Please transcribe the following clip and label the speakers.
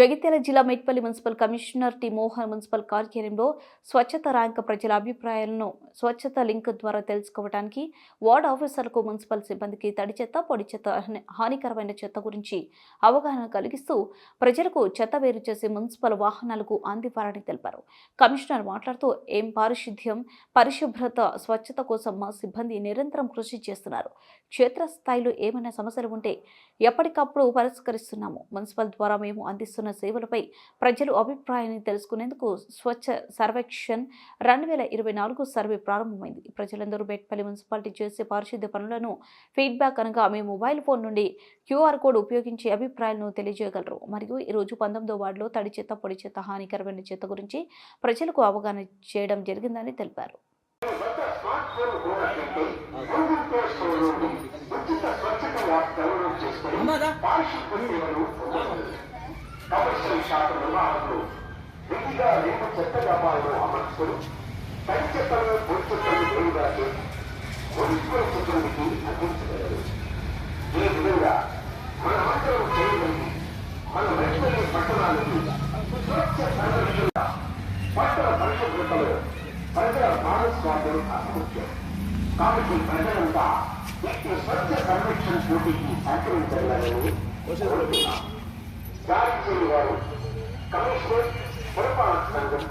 Speaker 1: జగిత్యాల జిల్లా Medpally municipal commissioner T Mohan municipal కార్యాలయంలో స్వచ్ఛత ర్యాంక్ ప్రజల అభిప్రాయాలను స్వచ్ఛత లింక్ ద్వారా తెలుసుకోవడానికి వార్డు ఆఫీసర్లకు మున్సిపల్ సిబ్బందికి తడి చెత్త, పొడి చెత్త, హానికరమైన చెత్త గురించి అవగాహన కలిగిస్తూ ప్రజలకు చెత్త వేరు చేసి మున్సిపల్ వాహనాలకు అందివ్వాలని తెలిపారు. కమిషనర్ మాట్లాడుతూ ఏం పారిశుద్ధ్యం, పరిశుభ్రత, స్వచ్ఛత కోసం మా సిబ్బంది నిరంతరం కృషి చేస్తున్నారు. క్షేత్రస్థాయిలో ఏమైనా సమస్యలు ఉంటే ఎప్పటికప్పుడు పరిష్కరిస్తున్నాము. మున్సిపల్ ద్వారా మేము అందిస్తున్న సేవలపై ప్రజలు అభిప్రాయాన్ని తెలుసుకునేందుకు స్వచ్ఛ సర్వేక్షణ్ 2024 సర్వే ప్రారంభమైంది. ప్రజలందరూ మేడ్పల్లి మున్సిపాలిటీ చేసే పారిశుద్ధ్య పనులను ఫీడ్బ్యాక్ అనగా మీ మొబైల్ ఫోన్ నుండి QR కోడ్ ఉపయోగించి అభిప్రాయాలను తెలియజేయగలరు. మరియు ఈరోజు 19వ వార్డులో తడి చెత్త, పొడి చెత్త, హానికరమైన చెత్త గురించి ప్రజలకు అవగాహన చేయడం జరిగిందని తెలిపారు.
Speaker 2: కమర్షియల్ శాఖ నిర్మాణంలో విధిగా రేపు చెత్త వ్యాపారంలో అమర్చుకొని తడి చెత్తలను పొడి చెత్తలను వేరుగా చేసి మున్సిపల్ సిబ్బందికి అందించగలరు. ఈ విధంగా మనమందరం చేయగలిగి మన మేడ్పల్లి పట్టణానికి స్వచ్ఛ సంరక్షణ, పట్టణ పరిశుభ్రతలో ప్రజల భాగస్వామ్యం అసముఖ్యం. కాబట్టి ప్రజలంతా ఈ స్వచ్ఛ సర్వేక్షణ పోటీకి సహకరించగలరని కోరుతున్నాం. జారీ చేయవారు కమిషనర్ పురపాలక సంఘం